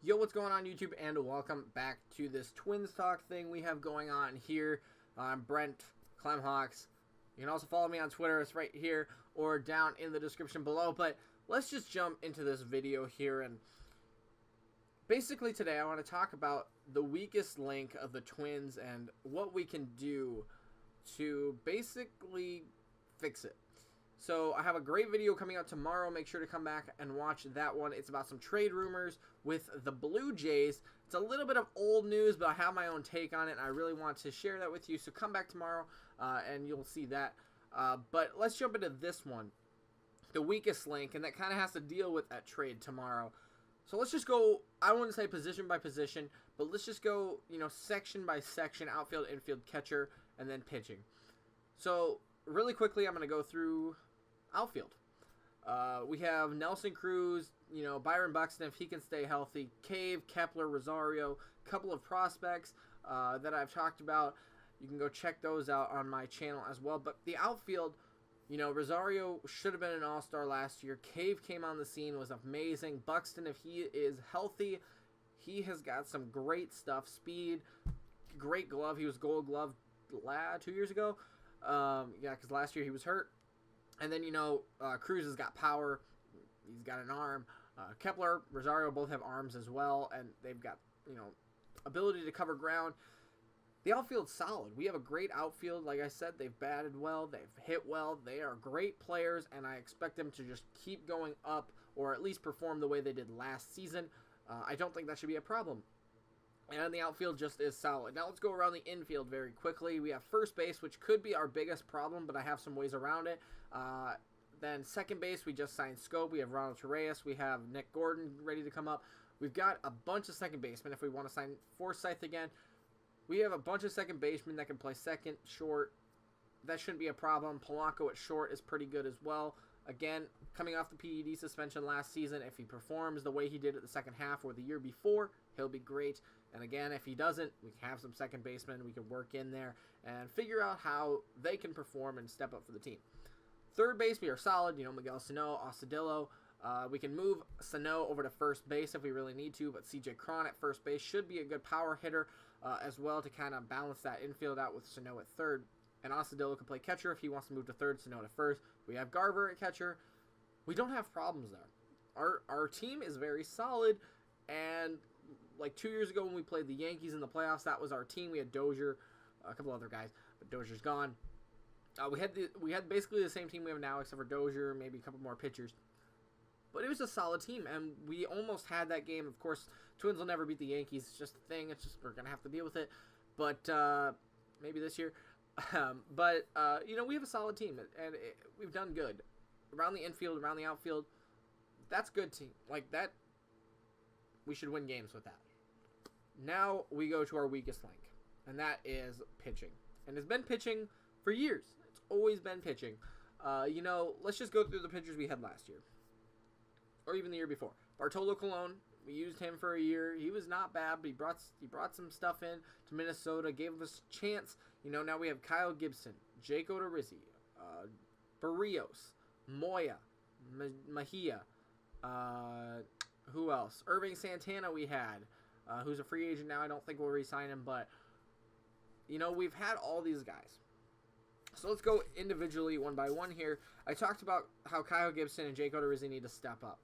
Yo, what's going on YouTube, and welcome back to this Twins Talk thing we have going on here. I'm Brent, Clemhawks. You can also follow me on Twitter. It's right here or down in the description below. But let's just jump into this video here. And basically today I want to talk about the weakest link of the Twins and what we can do to basically fix it. So I have a great video coming out tomorrow. Make sure to come back and watch that one. It's about some trade rumors with the Blue Jays. It's a little bit of old news, but I have my own take on it, and I really want to share that with you. So come back tomorrow, and you'll see that. But let's jump into this one, the weakest link, and that kind of has to deal with that trade tomorrow. So let's just go, I wouldn't say position by position, but let's just go, section by section, outfield, infield, catcher, and then pitching. So really quickly, I'm going to go through outfield. We have Nelson Cruz, Byron Buxton, if he can stay healthy, Cave, Kepler, Rosario, a couple of prospects that I've talked about. You can go check those out on my channel as well. But the outfield, Rosario should have been an all-star last year. Cave came on the scene, was amazing. Buxton, if he is healthy, he has got some great stuff. Speed, great glove. He was Gold Glove 2 year ago. Because last year he was hurt. And then, Cruz has got power. He's got an arm. Kepler, Rosario both have arms as well. And they've got, ability to cover ground. The outfield's solid. We have a great outfield. Like I said, they've batted well. They've hit well. They are great players. And I expect them to just keep going up, or at least perform the way they did last season. I don't think that should be a problem. And the outfield just is solid. Now let's go around the infield very quickly. We have first base, which could be our biggest problem, but I have some ways around it. Then second base, we just signed Scope. We have Ronald Torreyes. We have Nick Gordon ready to come up. We've got a bunch of second basemen. If we want to sign Forsythe again, we have a bunch of second basemen that can play second, short. That shouldn't be a problem. Polanco at short is pretty good as well. Again, coming off the PED suspension last season, if he performs the way he did at the second half or the year before, he'll be great. And again, if he doesn't, we have some second basemen we can work in there and figure out how they can perform and step up for the team. Third base, we are solid. Miguel Sano, Astudillo. We can move Sano over to first base if we really need to, but CJ Cron at first base should be a good power hitter as well to kind of balance that infield out with Sano at third. And Astudillo can play catcher if he wants to move to third, Sano to first. We have Garver at catcher. We don't have problems there. Our team is very solid, and like 2 years ago when we played the Yankees in the playoffs, that was our team. We had Dozier, a couple other guys, but Dozier's gone. We had basically the same team we have now, except for Dozier, maybe a couple more pitchers. But it was a solid team, and we almost had that game. Of course, Twins will never beat the Yankees. It's just a thing. It's just we're gonna have to deal with it. But maybe this year. We have a solid team, and we've done good around the infield, around the outfield. That's good team. Like that, we should win games with that. Now we go to our weakest link, and that is pitching. And it's been pitching for years. It's always been pitching. Let's just go through the pitchers we had last year, or even the year before. Bartolo Colon. We used him for a year. He was not bad, but he brought some stuff in to Minnesota, gave us a chance. Now we have Kyle Gibson, Jake Odorizzi, Barrios, Moya, Mejia. Who else? Irving Santana we had, who's a free agent now. I don't think we'll re-sign him, but, we've had all these guys. So let's go individually, one by one here. I talked about how Kyle Gibson and Jake Odorizzi need to step up.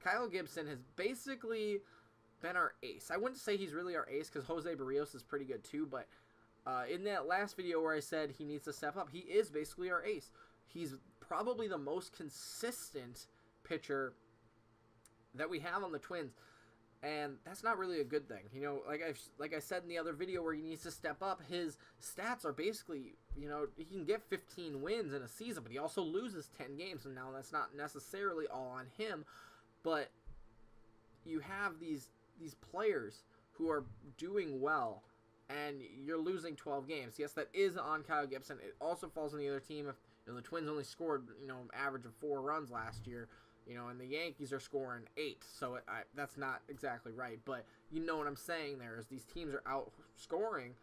Kyle Gibson has basically been our ace. I wouldn't say he's really our ace because Jose Barrios is pretty good too, but in that last video where I said he needs to step up, he is basically our ace. He's probably the most consistent pitcher that we have on the Twins, and that's not really a good thing. Like I said in the other video where he needs to step up, his stats are basically, he can get 15 wins in a season, but he also loses 10 games, and now that's not necessarily all on him. But you have these players who are doing well, and you're losing 12 games. Yes, that is on Kyle Gibson. It also falls on the other team. If the Twins only scored average of 4 runs last year, and the Yankees are scoring 8. So that's not exactly right. But you know what I'm saying there is these teams are out scoring,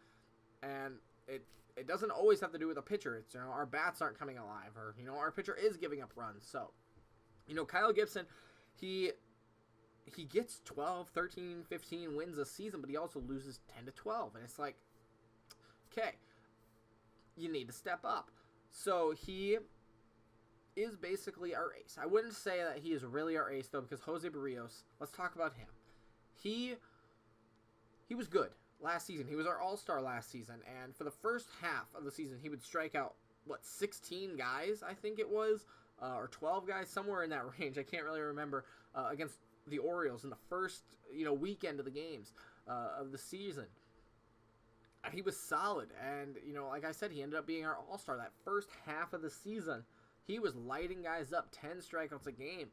and it doesn't always have to do with a pitcher. It's our bats aren't coming alive, or our pitcher is giving up runs. So Kyle Gibson, he he gets 12, 13, 15 wins a season, but he also loses 10 to 12. And it's like, okay, you need to step up. So he is basically our ace. I wouldn't say that he is really our ace, though, because Jose Barrios, let's talk about him. He was good last season. He was our all-star last season, and for the first half of the season, he would strike out, 16 guys, I think it was, or 12 guys, somewhere in that range. I can't really remember, against the Orioles in the first, weekend of the games of the season. He was solid, and, like I said, he ended up being our all-star that first half of the season. He was lighting guys up, 10 strikeouts a game,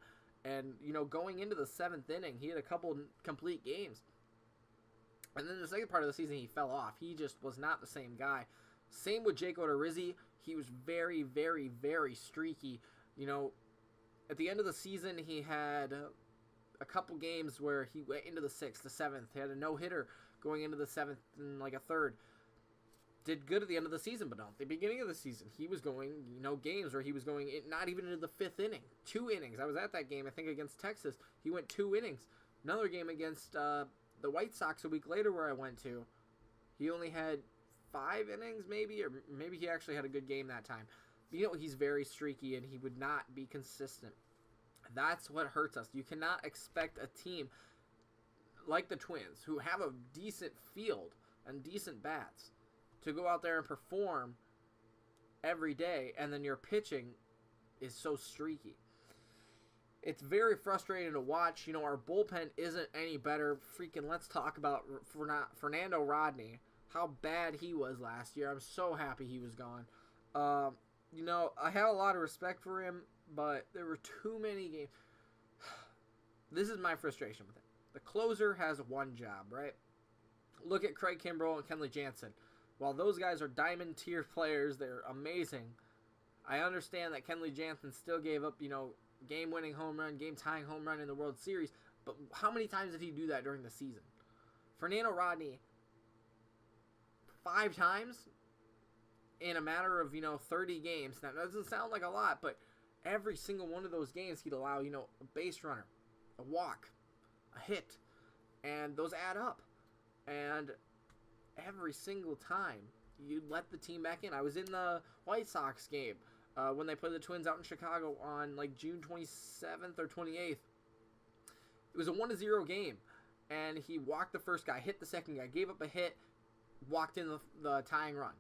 and, going into the 7th inning, he had a couple complete games. And then the second part of the season, he fell off. He just was not the same guy. Same with Jake Odorizzi. He was very, very, very streaky. At the end of the season, he had a couple games where he went into the 6th, the 7th. He had a no-hitter going into the 7th and like a third. Did good at the end of the season, but not at the beginning of the season. He was going, games where he was going not even into the 5th inning. 2 innings. I was at that game, I think, against Texas. He went 2 innings. Another game against the White Sox a week later where I went to. He only had 5 innings, maybe, or maybe he actually had a good game that time. He's very streaky, and he would not be consistent. That's what hurts us. You cannot expect a team like the Twins, who have a decent field and decent bats, to go out there and perform every day, and then your pitching is so streaky. It's very frustrating to watch. Our bullpen isn't any better. Freaking, let's talk about Fernando Rodney, how bad he was last year. I'm so happy he was gone. I have a lot of respect for him, but there were too many games. This is my frustration with it. The closer has one job, right? Look at Craig Kimbrell and Kenley Jansen. While those guys are diamond tier players, they're amazing. I understand that Kenley Jansen still gave up, game-winning home run, game-tying home run in the World Series, but how many times did he do that during the season? Fernando Rodney, 5 times in a matter of, 30 games. Now, that doesn't sound like a lot, but every single one of those games he'd allow, a base runner, a walk, a hit, and those add up. And every single time you let the team back in. I was in the White Sox game when they played the Twins out in Chicago on June 27th or 28th. It was a 1-0 game, and he walked the first guy, hit the second guy, gave up a hit, walked in the tying run.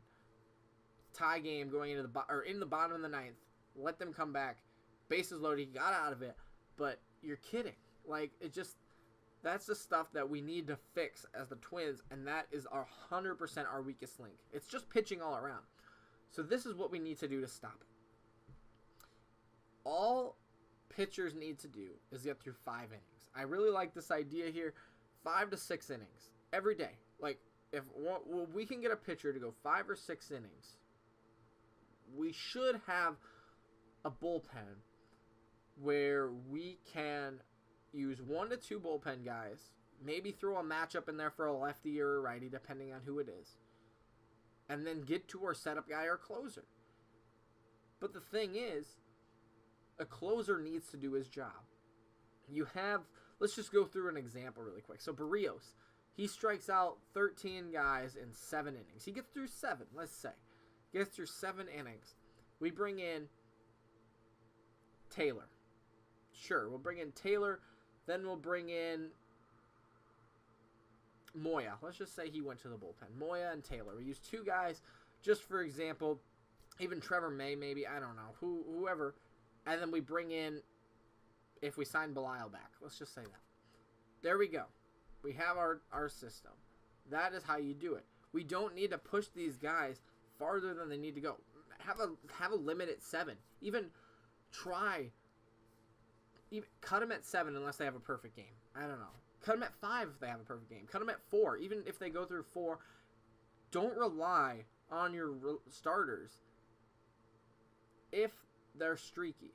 Tie game going into in the bottom of the 9th. Let them come back. Bases loaded. He got out of it. But you're kidding. That's the stuff that we need to fix as the Twins, and that is 100% our weakest link. It's just pitching all around. So this is what we need to do to stop it. All pitchers need to do is get through 5 innings. I really like this idea here. 5 to 6 innings every day. If we can get a pitcher to go 5 or 6 innings, we should have a bullpen where we can use 1 to 2 bullpen guys, maybe throw a matchup in there for a lefty or a righty, depending on who it is, and then get to our setup guy or closer. But the thing is, a closer needs to do his job. Let's just go through an example really quick. So Barrios, he strikes out 13 guys in 7 innings. He gets through 7, let's say. Gets through 7 innings. We bring in Taylor. Sure, we'll bring in Taylor. Then we'll bring in Moya. Let's just say he went to the bullpen. Moya and Taylor. We use 2 guys, just for example. Even Trevor May, maybe. I don't know. Whoever. And then we bring in, if we sign Belial back. Let's just say that. There we go. We have our system. That is how you do it. We don't need to push these guys farther than they need to go. Have a limit at 7. Even cut them at 7 unless they have a perfect game. I don't know. Cut them at 5 if they have a perfect game. Cut them at 4. Even if they go through 4, don't rely on your starters if they're streaky.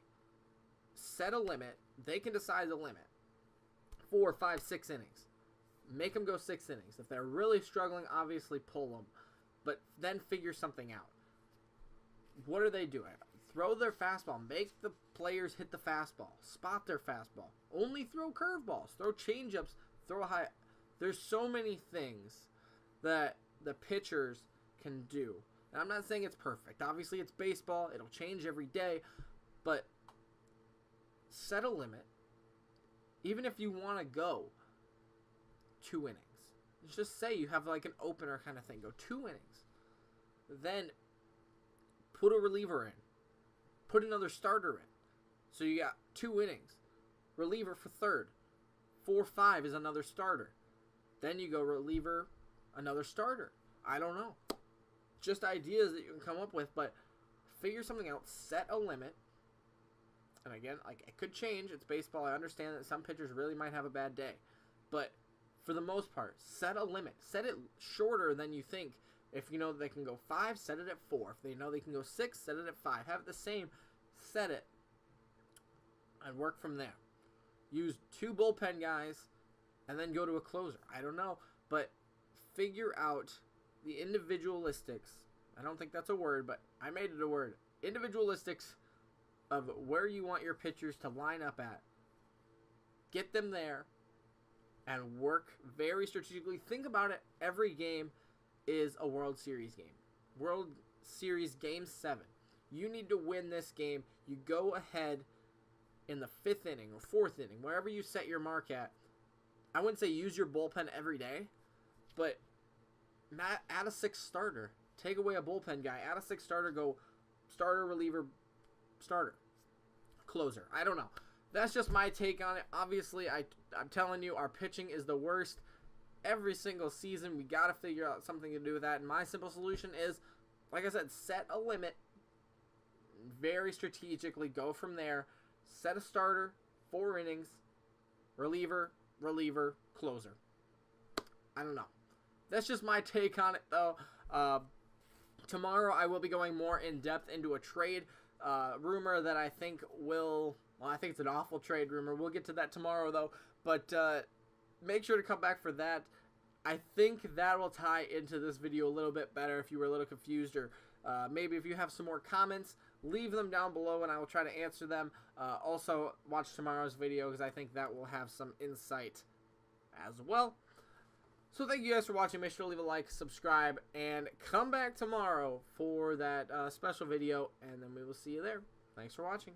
Set a limit. They can decide the limit. 4, 5, 6 innings. Make them go 6 innings. If they're really struggling, obviously pull them. But then figure something out. What are they doing? throw their fastball. Make the players hit the fastball. Spot their fastball. Only throw curveballs. Throw changeups. Throw high. There's so many things that the pitchers can do. And I'm not saying it's perfect. Obviously, it's baseball. It'll change every day. But set a limit. Even if you want to go 2 innings. Just say you have like an opener kind of thing. Go 2 innings. Then put a reliever in. Put another starter in. So you got 2 innings. Reliever for third. 4-5 is another starter. Then you go reliever, another starter. I don't know. Just ideas that you can come up with, but figure something out. Set a limit. And again, like, it could change. It's baseball. I understand that some pitchers really might have a bad day. But for the most part, set a limit. Set it shorter than you think. If you know they can go 5, set it at 4. If they know they can go 6, set it at 5. Have it the same. Set it. And work from there. Use 2 bullpen guys and then go to a closer. I don't know. But figure out the individualistics. I don't think that's a word, but I made it a word. Individualistics of where you want your pitchers to line up at. Get them there and work very strategically. Think about it. Every game is a World Series game. World Series Game 7. You need to win this game. You go ahead in the 5th inning or 4th inning, wherever you set your mark at. I wouldn't say use your bullpen every day, but add a 6th starter. Take away a bullpen guy. Add a 6th starter. Go starter, reliever, starter, closer. I don't know. That's just my take on it. Obviously, I'm telling you, our pitching is the worst every single season. We got to figure out something to do with that. And my simple solution is, like I said, set a limit. Very strategically, go from there. Set a starter, 4 innings, reliever, closer. I don't know. That's just my take on it, though. Tomorrow, I will be going more in depth into a trade rumor that I think will. Well, I think it's an awful trade rumor. We'll get to that tomorrow, though. But make sure to come back for that. I think that will tie into this video a little bit better if you were a little confused, or maybe if you have some more comments, leave them down below and I will try to answer them. Also, watch tomorrow's video because I think that will have some insight as well. So thank you guys for watching. Make sure to leave a like, subscribe, and come back tomorrow for that special video, and then we will see you there. Thanks for watching.